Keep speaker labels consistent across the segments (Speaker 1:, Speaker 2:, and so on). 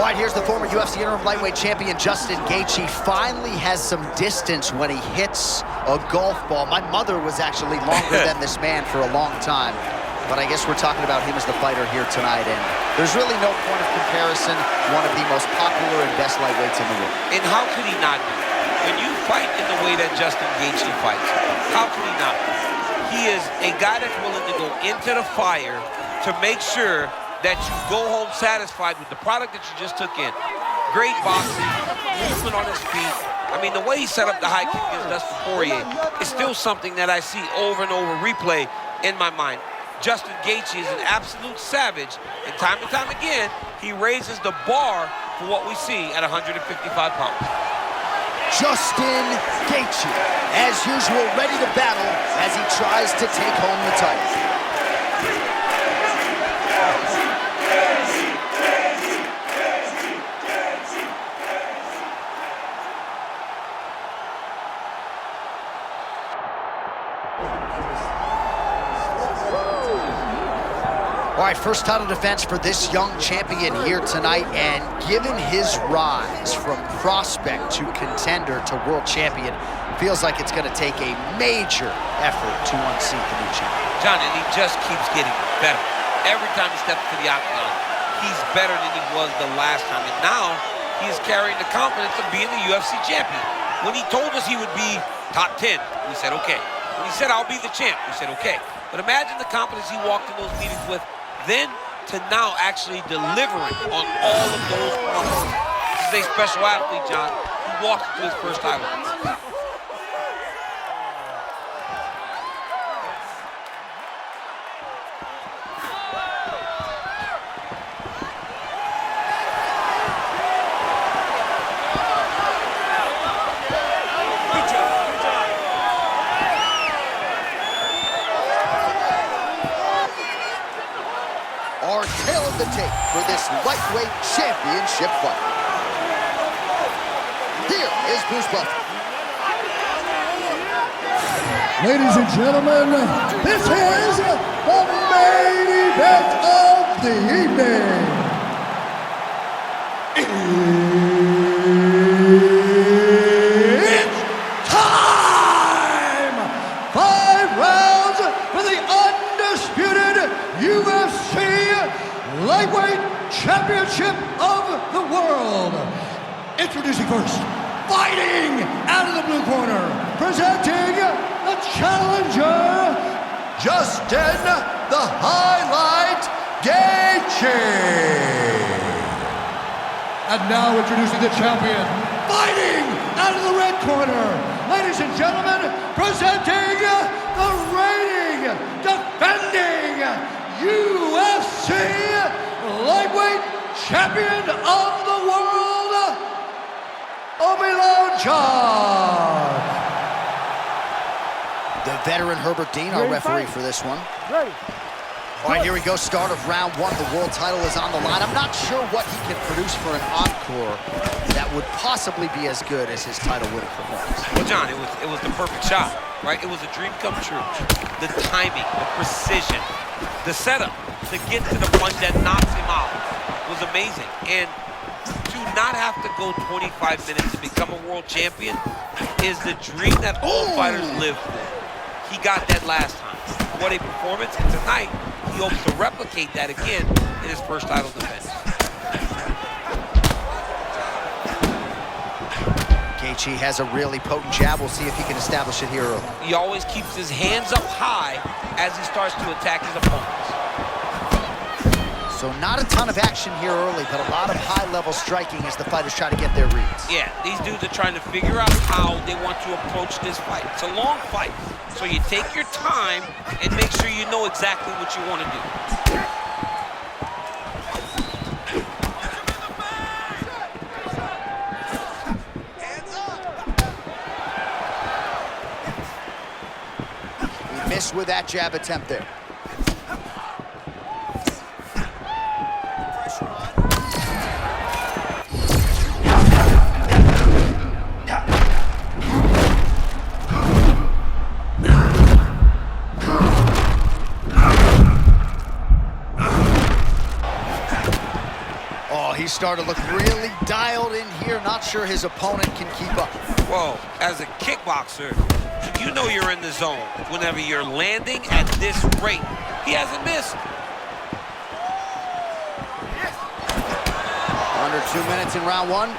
Speaker 1: All right, here's the former UFC interim lightweight champion, Justin Gaethje. Finally has some distance when he hits a golf ball. My mother was actually longer than this man for a long time. But I guess we're talking about him as the fighter here tonight. And there's really no point of comparison. One of the most popular and best lightweights in the world.
Speaker 2: And how could he not be? When you fight in the way that Justin Gaethje fights, how could he not be? He is a guy that's willing to go into the fire to make sure that you go home satisfied with the product that you just took in. Great boxing, movement on his feet. I mean, the way he set up the high kick against Dustin Poirier is still something that I see over and over replay in my mind. Justin Gaethje is an absolute savage, and time again, he raises the bar for what we see at 155 pounds.
Speaker 1: Justin Gaethje, as usual, ready to battle as he tries to take home the title. All right, first title defense for this young champion here tonight, and given his rise from prospect to contender to world champion, feels like it's going to take a major effort to unseat the new champion.
Speaker 2: John, and he just keeps getting better. Every time he steps to the octagon, he's better than he was the last time, and now he is carrying the confidence of being the UFC champion. When he told us he would be top 10, we said, okay. When he said, I'll be the champ, we said, okay. But imagine the confidence he walked in those meetings with, then to now actually delivering on all of those promises. This is a special athlete, John. He walked into his first title.
Speaker 1: Our tail of the tape for this lightweight championship fight. Here is Bruce Buffer.
Speaker 3: Ladies and gentlemen, this is the main event of the evening. It's time! 5 rounds for the undisputed UFC Lightweight Championship of the World. Introducing first, fighting out of the blue corner, presenting the challenger, Justin the Highlight Gaethje. And now introducing the champion, fighting out of the red corner, ladies and gentlemen, presenting the reigning, defending UFC Lightweight Champion of the World, Omielanczuk.
Speaker 1: The veteran Herbert Dean, our referee for this one.
Speaker 4: Ready.
Speaker 1: All right, here we go, start of round 1. The world title is on the line. I'm not sure what he can produce for an encore that would possibly be as good as his title-winning performance.
Speaker 2: Well, John, it was the perfect shot, right? It was a dream come true. The timing, the precision, the setup to get to the punch that knocks him out was amazing. And to not have to go 25 minutes to become a world champion is the dream that all fighters live for. He got that last time. What a performance, and tonight he hopes to replicate that again in his first title defense.
Speaker 1: Gaethje has a really potent jab. We'll see if he can establish it here early.
Speaker 2: He always keeps his hands up high as he starts to attack his opponents.
Speaker 1: So not a ton of action here early, but a lot of high-level striking as the fighters try to get their reads.
Speaker 2: Yeah, these dudes are trying to figure out how they want to approach this fight. It's a long fight, so you take your time and make sure you know exactly what you want to do.
Speaker 1: He missed with that jab attempt there. He's starting to look really dialed in here. Not sure his opponent can keep up.
Speaker 2: Well, as a kickboxer, you know you're in the zone whenever you're landing at this rate. He hasn't missed.
Speaker 1: Under 2 minutes in round one.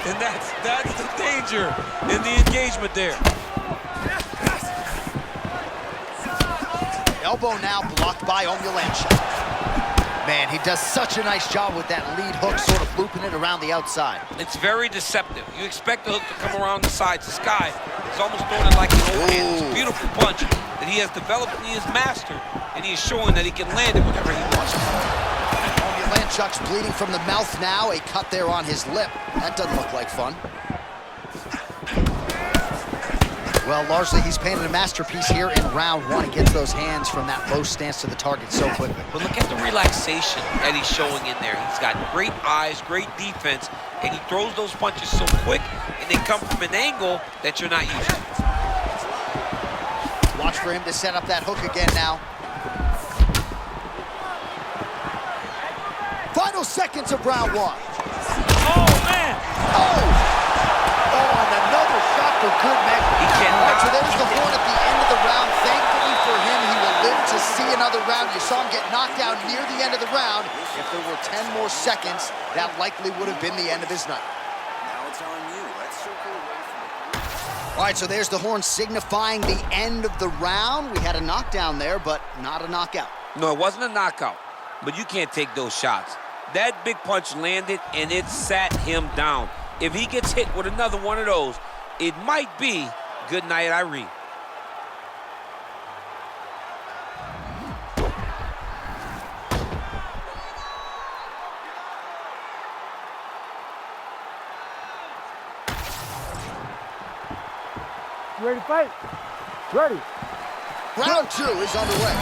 Speaker 2: And that's the danger in the engagement there.
Speaker 1: Elbow now blocked by Omielanczuk. Man, he does such a nice job with that lead hook, sort of looping it around the outside.
Speaker 2: It's very deceptive. You expect the hook to come around the sides. This guy is almost throwing it like an overhand. It's a beautiful punch that he has developed and he has mastered, and he is showing that he can land it whenever he wants.
Speaker 1: Omielanczuk's bleeding from the mouth now, a cut there on his lip. That doesn't look like fun. Well, largely he's painted a masterpiece here in round one. He gets those hands from that low stance to the target so quickly.
Speaker 2: But look at the relaxation that he's showing in there. He's got great eyes, great defense, and he throws those punches so quick, and they come from an angle that you're not used to.
Speaker 1: Watch for him to set up that hook again now. Final seconds of round one.
Speaker 2: Oh, man!
Speaker 1: Oh, and another shot for good measure.
Speaker 2: He can't.
Speaker 1: All right, so there's the horn at the end of the round. Thankfully for him, he will live to see another round. You saw him get knocked down near the end of the round. If there were 10 more seconds, that likely would have been the end of his night.
Speaker 4: Now it's on you. Let's circle away from it.
Speaker 1: All right, so there's the horn signifying the end of the round. We had a knockdown there, but not a knockout.
Speaker 2: No, it wasn't a knockout, but you can't take those shots. That big punch landed, and it sat him down. If he gets hit with another one of those, it might be good night, Irene.
Speaker 5: You ready to fight? Ready.
Speaker 1: Round two is underway.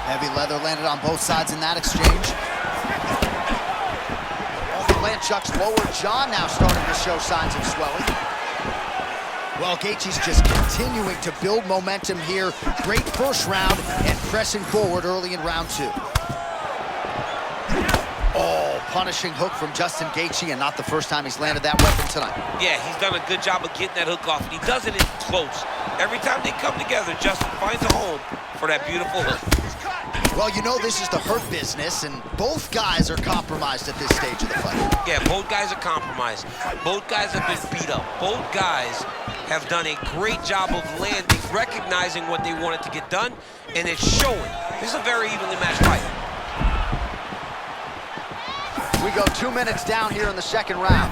Speaker 1: Heavy leather landed on both sides in that exchange. Omielanczuk's lower jaw now starting to show signs of swelling. Well, Gaethje's just continuing to build momentum here. Great first round and pressing forward early in round two. Oh, punishing hook from Justin Gaethje, and not the first time he's landed that weapon tonight.
Speaker 2: Yeah, he's done a good job of getting that hook off, and he does it in close. Every time they come together, Justin finds a home for that beautiful hook.
Speaker 1: Well, you know this is the hurt business, and both guys are compromised at this stage of the fight.
Speaker 2: Yeah, both guys are compromised. Both guys have been beat up. Both guys have done a great job of landing, recognizing what they wanted to get done, and it's showing. This is a very evenly matched fight.
Speaker 1: We go 2 minutes down here in the second round.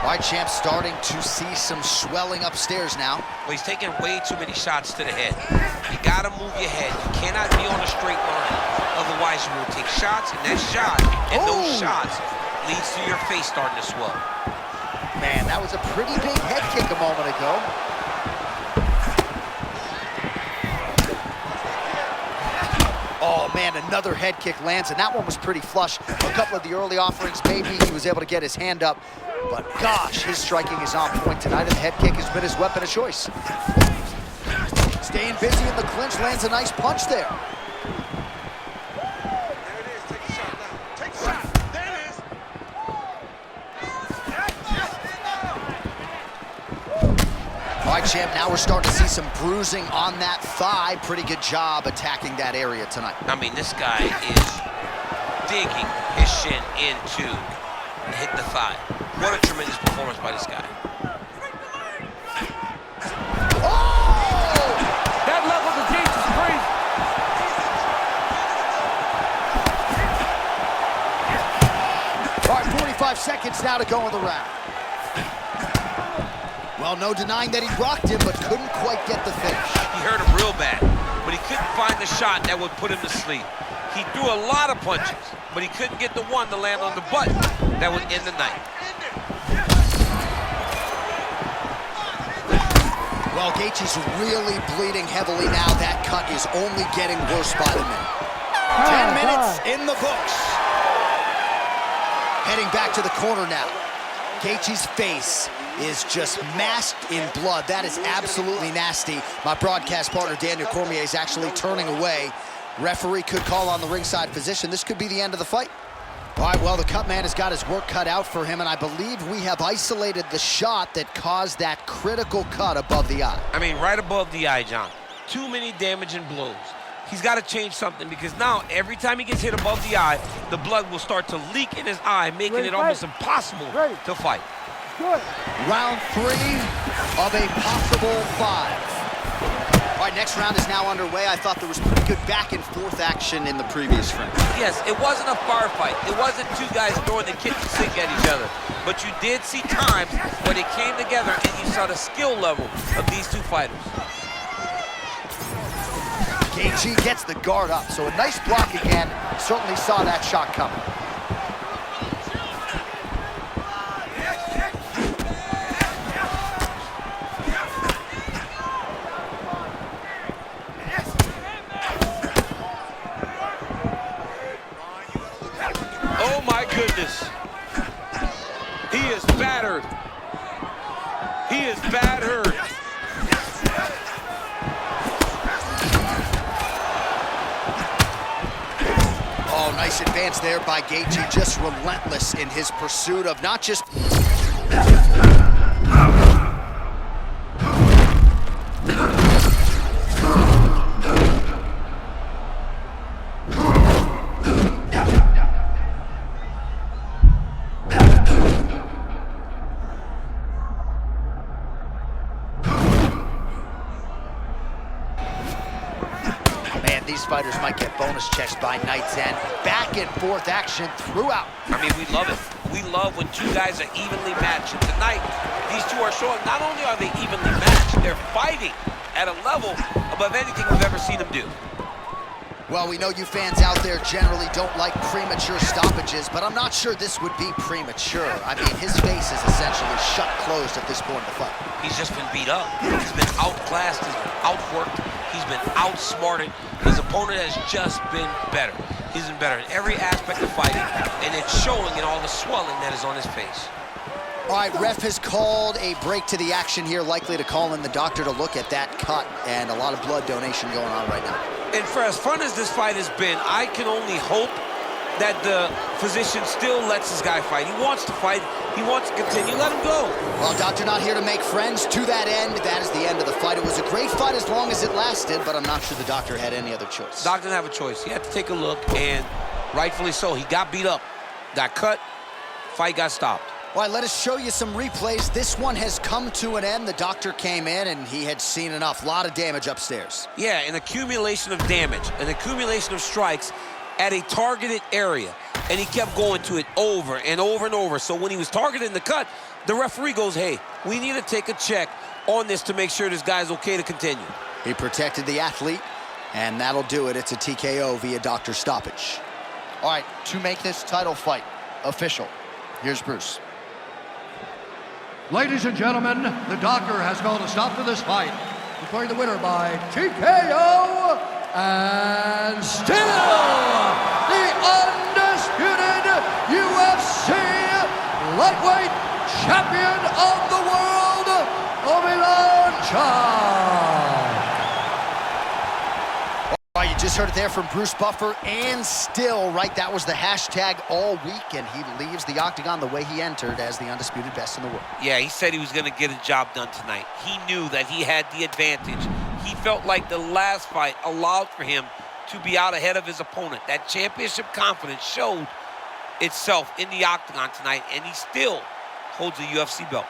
Speaker 1: All right, champ starting to see some swelling upstairs now.
Speaker 2: Well, he's taking way too many shots to the head. You gotta move your head. You cannot be on a straight line. Otherwise, you will take shots, and that shot, and those shots leads to your face starting to swell.
Speaker 1: Man, that was a pretty big head kick a moment ago. Oh, man, another head kick lands, and that one was pretty flush. A couple of the early offerings, maybe he was able to get his hand up. But gosh, his striking is on point tonight, and the head kick has been his weapon of choice. Staying busy in the clinch, lands a nice punch there.
Speaker 4: There it is. Take a shot now. Take a shot. There it is.
Speaker 1: All right, champ, now we're starting to see some bruising on that thigh. Pretty good job attacking that area tonight.
Speaker 2: I mean, this guy is digging his shin into hit the thigh. What a tremendous performance by this guy.
Speaker 1: Oh!
Speaker 5: That level of Gaethje is crazy.
Speaker 1: All right, 45 seconds now to go in the round. Well, no denying that he rocked him, but couldn't quite get the finish.
Speaker 2: He hurt him real bad, but he couldn't find the shot that would put him to sleep. He threw a lot of punches, but he couldn't get the one to land on the button that would end the night.
Speaker 1: Well, Gaethje's really bleeding heavily now. That cut is only getting worse by the minute. 10 minutes in the books. Heading back to the corner now. Gaethje's face is just masked in blood. That is absolutely nasty. My broadcast partner, Daniel Cormier, is actually turning away. Referee could call on the ringside physician. This could be the end of the fight. All right, well, the cut man has got his work cut out for him, and I believe we have isolated the shot that caused that critical cut above the eye.
Speaker 2: I mean, right above the eye, John. Too many damaging blows. He's got to change something, because now every time he gets hit above the eye, the blood will start to leak in his eye, making it almost impossible to fight.
Speaker 5: Good.
Speaker 1: Round 3 of a possible 5. All right, next round is now underway. I thought there was pretty good back-and-forth action in the previous round.
Speaker 2: Yes, it wasn't a bar fight. It wasn't two guys throwing the kitchen sink at each other. But you did see times where they came together and you saw the skill level of these two fighters.
Speaker 1: Gaethje gets the guard up, so a nice block again. Certainly saw that shot coming.
Speaker 2: Oh my goodness. He is battered. He is bad hurt.
Speaker 1: Oh, nice advance there by Gaethje, just relentless in his pursuit of not just... These fighters might get bonus checks by night's end. Back and forth action throughout.
Speaker 2: I mean, we love it. We love when two guys are evenly matched. And tonight, these two are showing not only are they evenly matched, they're fighting at a level above anything we've ever seen them do.
Speaker 1: Well, we know you fans out there generally don't like premature stoppages, but I'm not sure this would be premature. I mean, his face is essentially shut closed at this point in the fight.
Speaker 2: He's just been beat up. He's been outclassed, he's been outworked, he's been outsmarted. His opponent has just been better. He's been better in every aspect of fighting, and it's showing in all the swelling that is on his face.
Speaker 1: All right, ref has called a break to the action here, likely to call in the doctor to look at that cut, and a lot of blood donation going on right now.
Speaker 2: And for as fun as this fight has been, I can only hope that the physician still lets this guy fight. He wants to fight. He wants to continue. Let him go.
Speaker 1: Well, doctor not here to make friends. To that end, that is the end of the fight. It was a great fight as long as it lasted, but I'm not sure the doctor had any other choice.
Speaker 2: Doctor didn't have a choice. He had to take a look, and rightfully so. He got beat up, got cut, fight got stopped.
Speaker 1: All right, let us show you some replays. This one has come to an end. The doctor came in, and he had seen enough. A lot of damage upstairs.
Speaker 2: Yeah, an accumulation of damage, an accumulation of strikes at a targeted area. And he kept going to it over and over and over. So when he was targeting the cut, the referee goes, hey, we need to take a check on this to make sure this guy's okay to continue.
Speaker 1: He protected the athlete, and that'll do it. It's a TKO via doctor stoppage. All right, to make this title fight official, here's Bruce.
Speaker 3: Ladies and gentlemen, the doctor has called a stop to this fight, declaring the winner by TKO, and still the undisputed UFC lightweight champion of the world, Omielanczuk.
Speaker 1: All right, you just heard it there from Bruce Buffer, and still, right, that was the hashtag all week, and he leaves the octagon the way he entered as the undisputed best in the world.
Speaker 2: Yeah, he said he was going to get a job done tonight. He knew that he had the advantage. He felt like the last fight allowed for him to be out ahead of his opponent. That championship confidence showed itself in the octagon tonight, and he still holds a UFC belt.